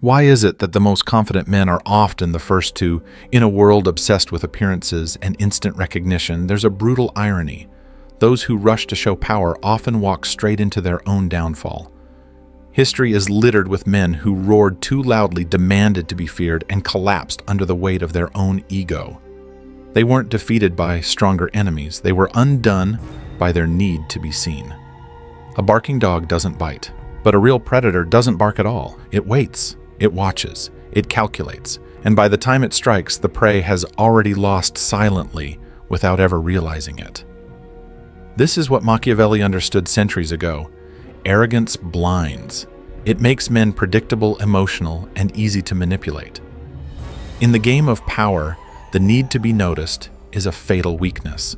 Why is it that the most confident men are often the first to, in a world obsessed with appearances and instant recognition, there's a brutal irony. Those who rush to show power often walk straight into their own downfall. History is littered with men who roared too loudly, demanded to be feared, and collapsed under the weight of their own ego. They weren't defeated by stronger enemies, they were undone by their need to be seen. A barking dog doesn't bite, but a real predator doesn't bark at all. It waits. It watches, it calculates, and by the time it strikes, the prey has already lost silently without ever realizing it. This is what Machiavelli understood centuries ago. Arrogance blinds. It makes men predictable, emotional, and easy to manipulate. In the game of power, the need to be noticed is a fatal weakness.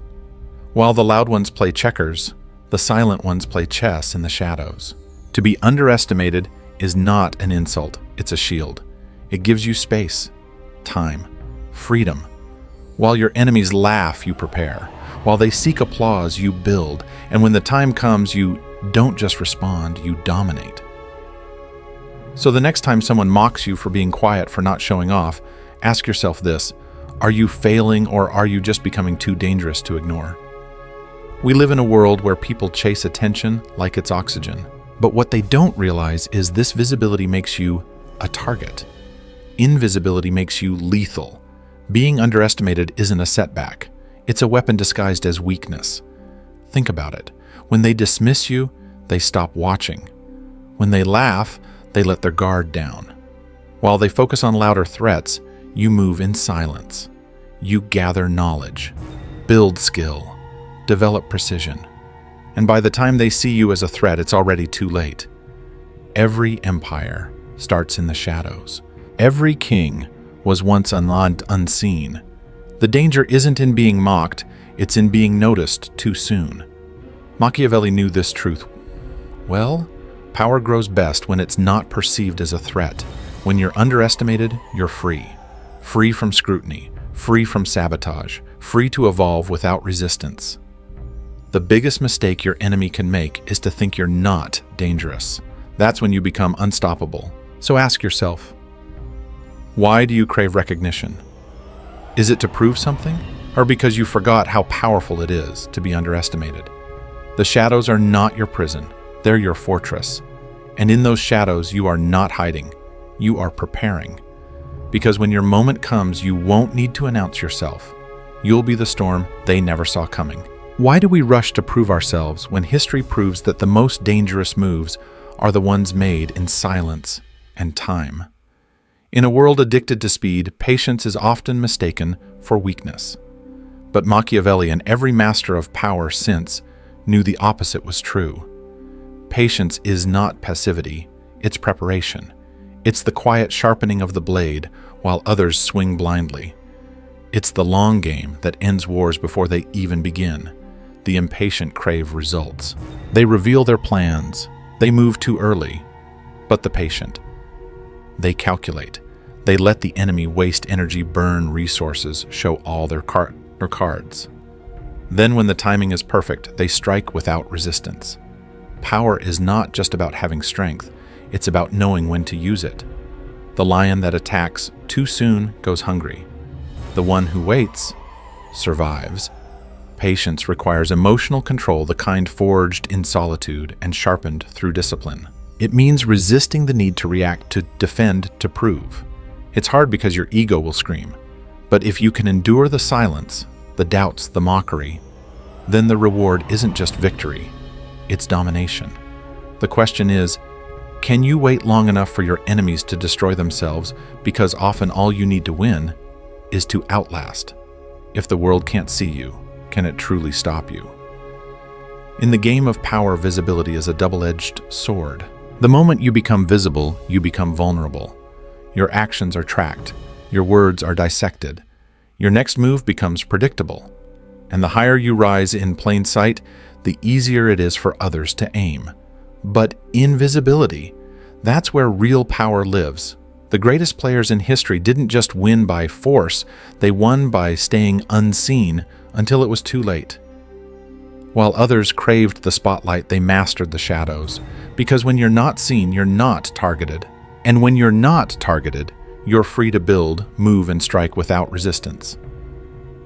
While the loud ones play checkers, the silent ones play chess in the shadows. To be underestimated is not an insult, it's a shield. It gives you space, time, freedom. While your enemies laugh, you prepare. While they seek applause, you build. And when the time comes, you don't just respond, you dominate. So the next time someone mocks you for being quiet, for not showing off, ask yourself this: are you failing, or are you just becoming too dangerous to ignore? We live in a world where people chase attention like it's oxygen. But what they don't realize is this visibility makes you a target. Invisibility makes you lethal. Being underestimated isn't a setback. It's a weapon disguised as weakness. Think about it. When they dismiss you, they stop watching. When they laugh, they let their guard down. While they focus on louder threats, you move in silence. You gather knowledge, build skill, develop precision. And by the time they see you as a threat, it's already too late. Every empire starts in the shadows. Every king was once unseen. The danger isn't in being mocked, it's in being noticed too soon. Machiavelli knew this truth. Well, power grows best when it's not perceived as a threat. When you're underestimated, you're free. Free from scrutiny, free from sabotage, free to evolve without resistance. The biggest mistake your enemy can make is to think you're not dangerous. That's when you become unstoppable. So ask yourself, why do you crave recognition? Is it to prove something, or because you forgot how powerful it is to be underestimated? The shadows are not your prison, they're your fortress. And in those shadows, you are not hiding, you are preparing. Because when your moment comes, you won't need to announce yourself. You'll be the storm they never saw coming. Why do we rush to prove ourselves when history proves that the most dangerous moves are the ones made in silence and time? In a world addicted to speed, patience is often mistaken for weakness. But Machiavelli and every master of power since knew the opposite was true. Patience is not passivity, it's preparation. It's the quiet sharpening of the blade while others swing blindly. It's the long game that ends wars before they even begin. The impatient crave results. They reveal their plans. They move too early. But the patient, they calculate. They let the enemy waste energy, burn resources, show all their cards. Then when the timing is perfect, they strike without resistance. Power is not just about having strength. It's about knowing when to use it. The lion that attacks too soon goes hungry. The one who waits survives. Patience requires emotional control, the kind forged in solitude and sharpened through discipline. It means resisting the need to react, to defend, to prove. It's hard because your ego will scream. But if you can endure the silence, the doubts, the mockery, then the reward isn't just victory, it's domination. The question is, can you wait long enough for your enemies to destroy themselves, because often all you need to win is to outlast. If the world can't see you, can it truly stop you? In the game of power, visibility is a double-edged sword. The moment you become visible, you become vulnerable. Your actions are tracked. Your words are dissected. Your next move becomes predictable. And the higher you rise in plain sight, the easier it is for others to aim. But invisibility, that's where real power lives. The greatest players in history didn't just win by force, they won by staying unseen until it was too late. While others craved the spotlight, they mastered the shadows. Because when you're not seen, you're not targeted. And when you're not targeted, you're free to build, move, and strike without resistance.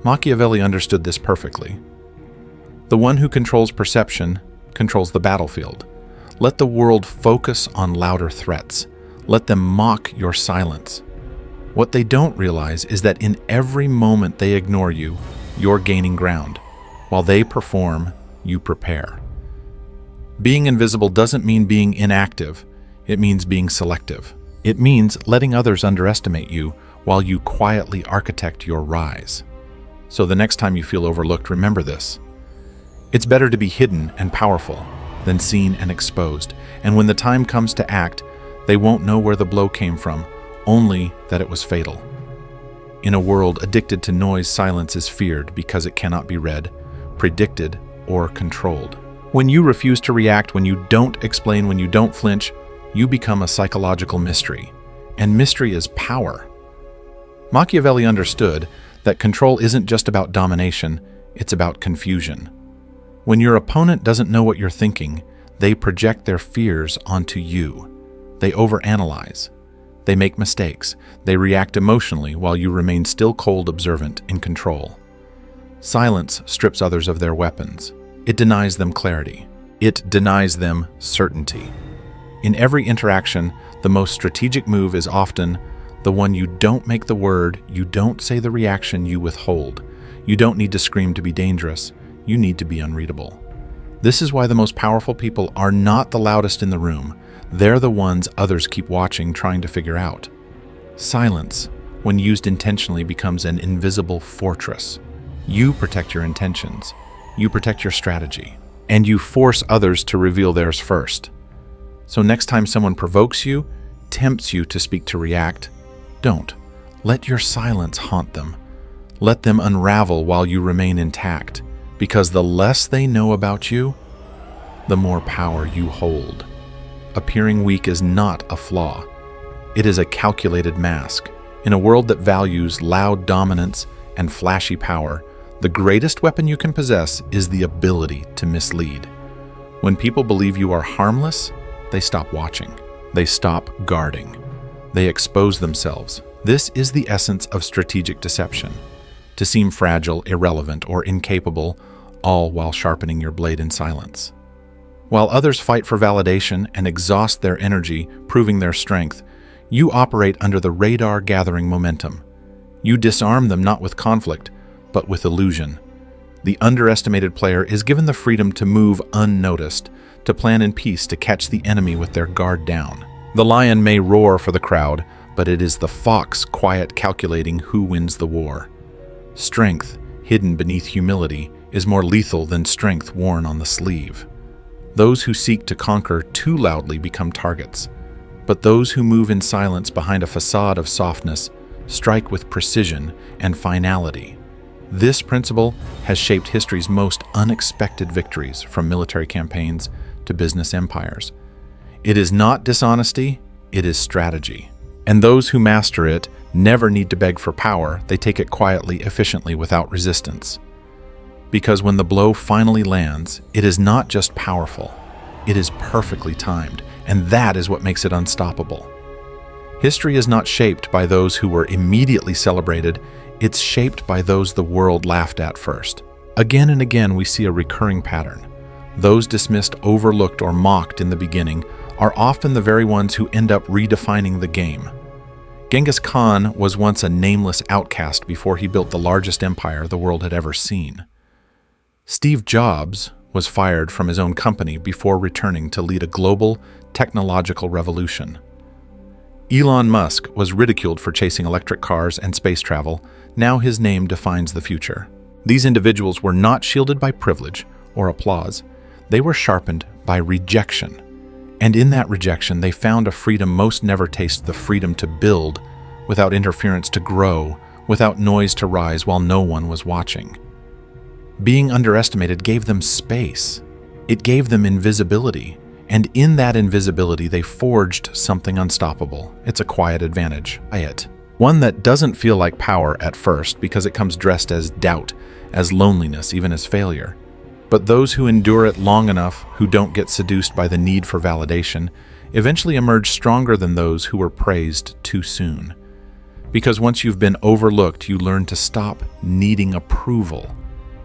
Machiavelli understood this perfectly. The one who controls perception controls the battlefield. Let the world focus on louder threats. Let them mock your silence. What they don't realize is that in every moment they ignore you, you're gaining ground. While they perform, you prepare. Being invisible doesn't mean being inactive. It means being selective. It means letting others underestimate you while you quietly architect your rise. So the next time you feel overlooked, remember this. It's better to be hidden and powerful than seen and exposed. And when the time comes to act, they won't know where the blow came from, only that it was fatal. In a world addicted to noise, silence is feared because it cannot be read, predicted, or controlled. When you refuse to react, when you don't explain, when you don't flinch, you become a psychological mystery. And mystery is power. Machiavelli understood that control isn't just about domination, it's about confusion. When your opponent doesn't know what you're thinking, they project their fears onto you. They overanalyze. They make mistakes. They react emotionally while you remain still cold, observant, in control. Silence strips others of their weapons. It denies them clarity. It denies them certainty. In every interaction, the most strategic move is often the one you don't make the word, you don't say the reaction, you withhold. You don't need to scream to be dangerous. You need to be unreadable. This is why the most powerful people are not the loudest in the room. They're the ones others keep watching, trying to figure out. Silence, when used intentionally, becomes an invisible fortress. You protect your intentions. You protect your strategy. And you force others to reveal theirs first. So next time someone provokes you, tempts you to speak, to react, don't. Let your silence haunt them. Let them unravel while you remain intact. Because the less they know about you, the more power you hold. Appearing weak is not a flaw. It is a calculated mask. In a world that values loud dominance and flashy power, the greatest weapon you can possess is the ability to mislead. When people believe you are harmless, they stop watching. They stop guarding. They expose themselves. This is the essence of strategic deception. To seem fragile, irrelevant, or incapable, all while sharpening your blade in silence. While others fight for validation and exhaust their energy, proving their strength, you operate under the radar gathering momentum. You disarm them not with conflict, but with illusion. The underestimated player is given the freedom to move unnoticed, to plan in peace, to catch the enemy with their guard down. The lion may roar for the crowd, but it is the fox quiet calculating who wins the war. Strength, hidden beneath humility, is more lethal than strength worn on the sleeve. Those who seek to conquer too loudly become targets, but those who move in silence behind a facade of softness strike with precision and finality. This principle has shaped history's most unexpected victories, from military campaigns to business empires. It is not dishonesty, it is strategy. And those who master it never need to beg for power. They take it quietly, efficiently, without resistance. Because when the blow finally lands, it is not just powerful, it is perfectly timed, and that is what makes it unstoppable. History is not shaped by those who were immediately celebrated, it's shaped by those the world laughed at first. Again and again we see a recurring pattern. Those dismissed, overlooked, or mocked in the beginning are often the very ones who end up redefining the game. Genghis Khan was once a nameless outcast before he built the largest empire the world had ever seen. Steve Jobs was fired from his own company before returning to lead a global technological revolution. Elon Musk was ridiculed for chasing electric cars and space travel. Now his name defines the future. These individuals were not shielded by privilege or applause. They were sharpened by rejection. And in that rejection, they found a freedom most never taste, the freedom to build without interference, to grow without noise, to rise while no one was watching. Being underestimated gave them space. It gave them invisibility. And in that invisibility, they forged something unstoppable. It's a quiet advantage. One that doesn't feel like power at first because it comes dressed as doubt, as loneliness, even as failure. But those who endure it long enough, who don't get seduced by the need for validation, eventually emerge stronger than those who were praised too soon. Because once you've been overlooked, you learn to stop needing approval.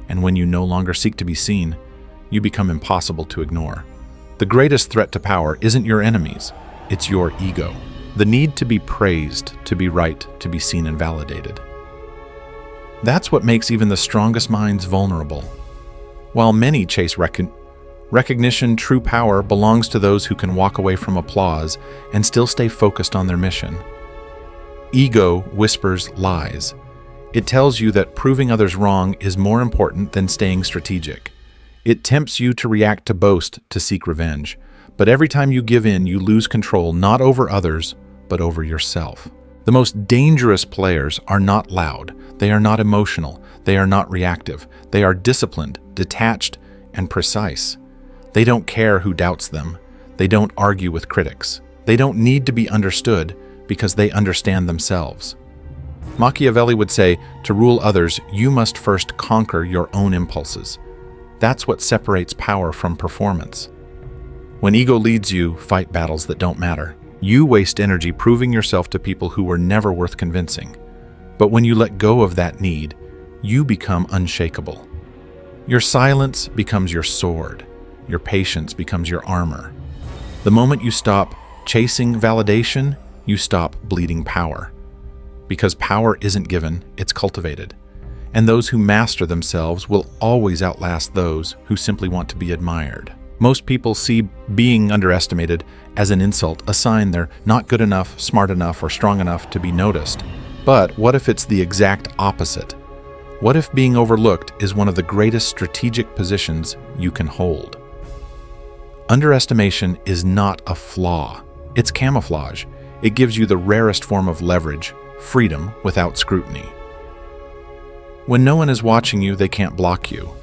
And when you no longer seek to be seen, you become impossible to ignore. The greatest threat to power isn't your enemies, it's your ego. The need to be praised, to be right, to be seen and validated. That's what makes even the strongest minds vulnerable. While many chase recognition, true power belongs to those who can walk away from applause and still stay focused on their mission. Ego whispers lies. It tells you that proving others wrong is more important than staying strategic. It tempts you to react, to boast, to seek revenge. But every time you give in, you lose control, not over others, but over yourself. The most dangerous players are not loud. They are not emotional. They are not reactive. They are disciplined, detached, and precise. They don't care who doubts them. They don't argue with critics. They don't need to be understood because they understand themselves. Machiavelli would say, to rule others, you must first conquer your own impulses. That's what separates power from performance. When ego leads you, fight battles that don't matter. You waste energy proving yourself to people who were never worth convincing. But when you let go of that need, you become unshakable. Your silence becomes your sword. Your patience becomes your armor. The moment you stop chasing validation, you stop bleeding power. Because power isn't given, it's cultivated. And those who master themselves will always outlast those who simply want to be admired. Most people see being underestimated as an insult, a sign they're not good enough, smart enough, or strong enough to be noticed. But what if it's the exact opposite? What if being overlooked is one of the greatest strategic positions you can hold? Underestimation is not a flaw. It's camouflage. It gives you the rarest form of leverage, freedom without scrutiny. When no one is watching you, they can't block you.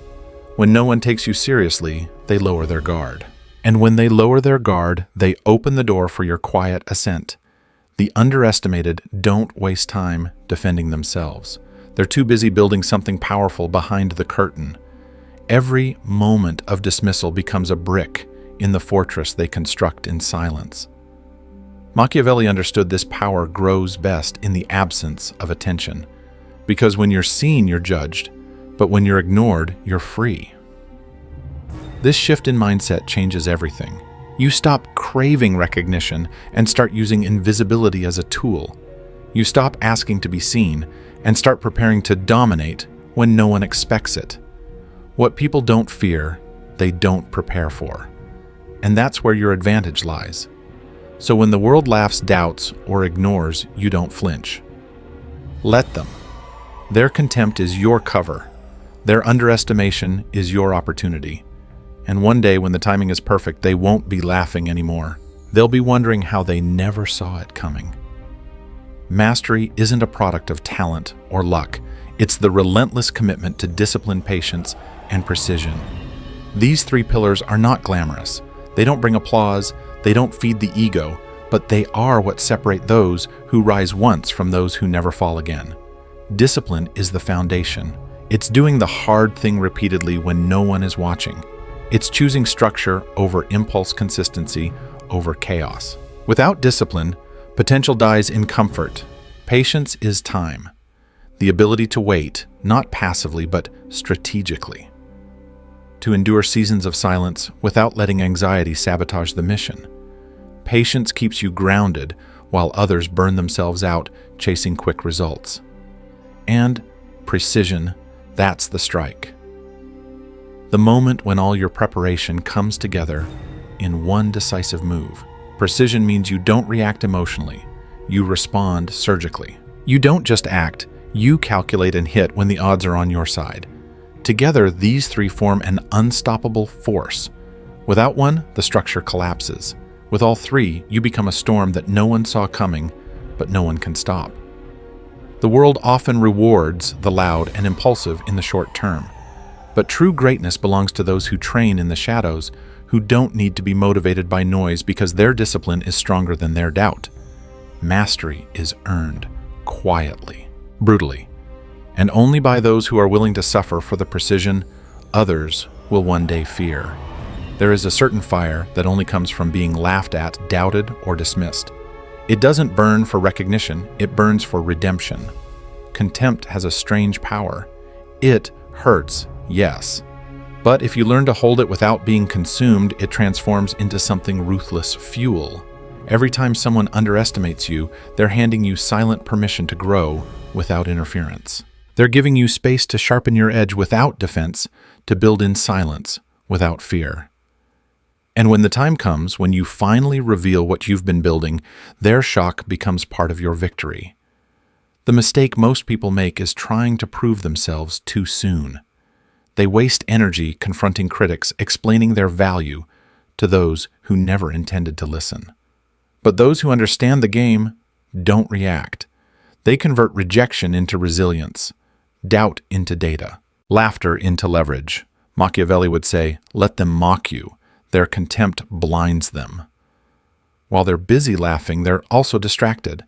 When no one takes you seriously, they lower their guard. And when they lower their guard, they open the door for your quiet ascent. The underestimated don't waste time defending themselves. They're too busy building something powerful behind the curtain. Every moment of dismissal becomes a brick in the fortress they construct in silence. Machiavelli understood this power grows best in the absence of attention. Because when you're seen, you're judged, but when you're ignored, you're free. This shift in mindset changes everything. You stop craving recognition and start using invisibility as a tool. You stop asking to be seen and start preparing to dominate when no one expects it. What people don't fear, they don't prepare for. And that's where your advantage lies. So when the world laughs, doubts, or ignores, you don't flinch. Let them. Their contempt is your cover. Their underestimation is your opportunity. And one day, when the timing is perfect, they won't be laughing anymore. They'll be wondering how they never saw it coming. Mastery isn't a product of talent or luck. It's the relentless commitment to discipline, patience, and precision. These three pillars are not glamorous. They don't bring applause. They don't feed the ego, but they are what separate those who rise once from those who never fall again. Discipline is the foundation. It's doing the hard thing repeatedly when no one is watching. It's choosing structure over impulse, consistency over chaos. Without discipline, potential dies in comfort. Patience is time. The ability to wait, not passively, but strategically. To endure seasons of silence without letting anxiety sabotage the mission. Patience keeps you grounded while others burn themselves out chasing quick results. And precision, that's the strike. The moment when all your preparation comes together in one decisive move. Precision means you don't react emotionally. You respond surgically. You don't just act, you calculate and hit when the odds are on your side. Together, these three form an unstoppable force. Without one, the structure collapses. With all three, you become a storm that no one saw coming, but no one can stop. The world often rewards the loud and impulsive in the short term. But true greatness belongs to those who train in the shadows, who don't need to be motivated by noise because their discipline is stronger than their doubt. Mastery is earned quietly, brutally, and only by those who are willing to suffer for the precision others will one day fear. There is a certain fire that only comes from being laughed at, doubted, or dismissed. It doesn't burn for recognition, it burns for redemption. Contempt has a strange power. It hurts, yes. But if you learn to hold it without being consumed, it transforms into something ruthless fuel. Every time someone underestimates you, they're handing you silent permission to grow without interference. They're giving you space to sharpen your edge without defense, to build in silence without fear. And when the time comes, when you finally reveal what you've been building, their shock becomes part of your victory. The mistake most people make is trying to prove themselves too soon. They waste energy confronting critics, explaining their value to those who never intended to listen. But those who understand the game don't react. They convert rejection into resilience, doubt into data, laughter into leverage. Machiavelli would say, "Let them mock you. Their contempt blinds them." While they're busy laughing, they're also distracted.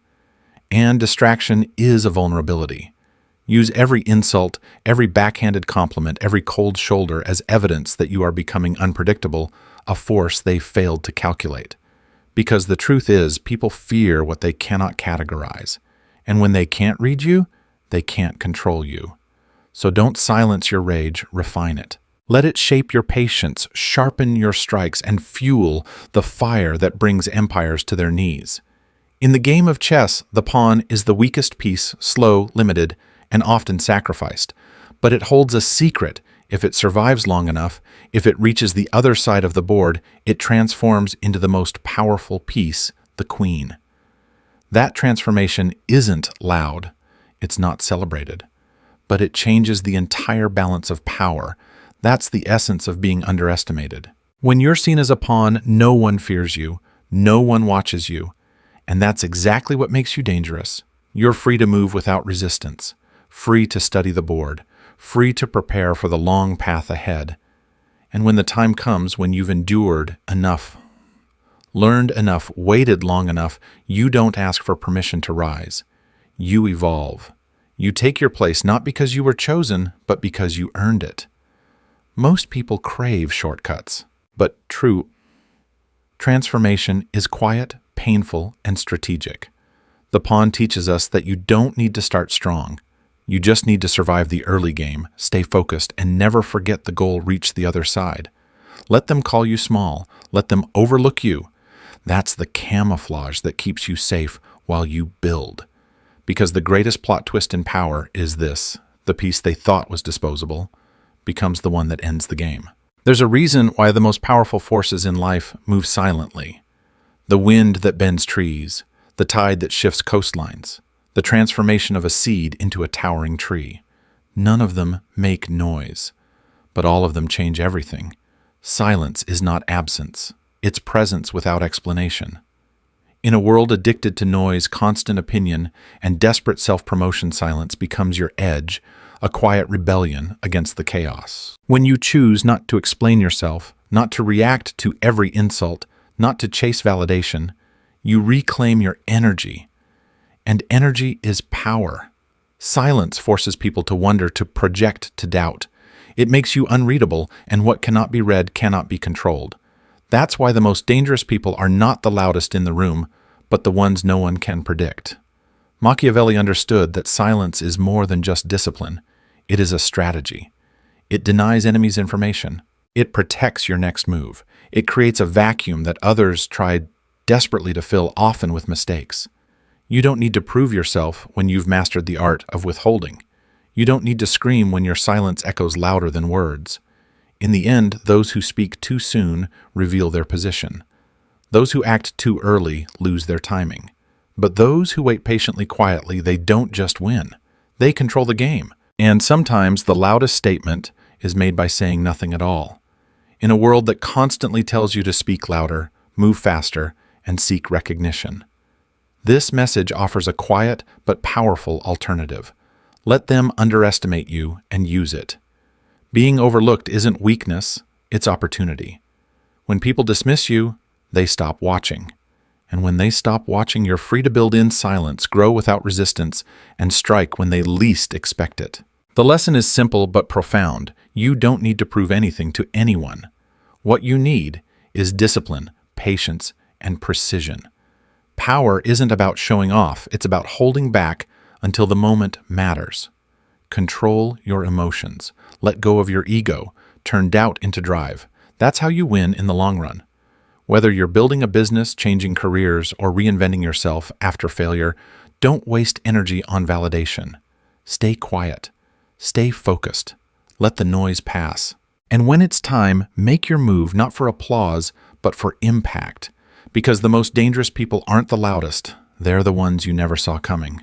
And distraction is a vulnerability. Use every insult, every backhanded compliment, every cold shoulder as evidence that you are becoming unpredictable, a force they failed to calculate. Because the truth is, people fear what they cannot categorize. And when they can't read you, they can't control you. So don't silence your rage, refine it. Let it shape your patience, sharpen your strikes, and fuel the fire that brings empires to their knees. In the game of chess, the pawn is the weakest piece, slow, limited, and often sacrificed. But it holds a secret. If it survives long enough, if it reaches the other side of the board, it transforms into the most powerful piece, the queen. That transformation isn't loud. It's not celebrated. But it changes the entire balance of power. That's the essence of being underestimated. When you're seen as a pawn, no one fears you, no one watches you, and that's exactly what makes you dangerous. You're free to move without resistance, free to study the board, free to prepare for the long path ahead. And when the time comes, when you've endured enough, learned enough, waited long enough, you don't ask for permission to rise. You evolve. You take your place not because you were chosen, but because you earned it. Most people crave shortcuts, but true transformation is quiet, painful, and strategic. The pawn teaches us that you don't need to start strong. You just need to survive the early game, stay focused, and never forget the goal reached the other side. Let them call you small. Let them overlook you. That's the camouflage that keeps you safe while you build. Because the greatest plot twist in power is this: the piece they thought was disposable becomes the one that ends the game. There's a reason why the most powerful forces in life move silently. The wind that bends trees, the tide that shifts coastlines, the transformation of a seed into a towering tree. None of them make noise, but all of them change everything. Silence is not absence, it's presence without explanation. In a world addicted to noise, constant opinion, and desperate self-promotion, silence becomes your edge, a quiet rebellion against the chaos. When you choose not to explain yourself, not to react to every insult, not to chase validation, you reclaim your energy. And energy is power. Silence forces people to wonder, to project, to doubt. It makes you unreadable, and what cannot be read cannot be controlled. That's why the most dangerous people are not the loudest in the room, but the ones no one can predict. Machiavelli understood that silence is more than just discipline. It is a strategy. It denies enemies information. It protects your next move. It creates a vacuum that others try desperately to fill, often with mistakes. You don't need to prove yourself when you've mastered the art of withholding. You don't need to scream when your silence echoes louder than words. In the end, those who speak too soon reveal their position. Those who act too early lose their timing. But those who wait patiently, quietly, they don't just win. They control the game. And sometimes the loudest statement is made by saying nothing at all. In a world that constantly tells you to speak louder, move faster, and seek recognition, this message offers a quiet but powerful alternative. Let them underestimate you and use it. Being overlooked isn't weakness, it's opportunity. When people dismiss you, they stop watching. And when they stop watching, you're free to build in silence, grow without resistance, and strike when they least expect it. The lesson is simple but profound. You don't need to prove anything to anyone. What you need is discipline, patience, and precision. Power isn't about showing off, it's about holding back until the moment matters. Control your emotions. Let go of your ego. Turn doubt into drive. That's how you win in the long run. Whether you're building a business, changing careers, or reinventing yourself after failure, don't waste energy on validation. Stay quiet. Stay focused. Let the noise pass. And when it's time, make your move not for applause, but for impact. Because the most dangerous people aren't the loudest. They're the ones you never saw coming.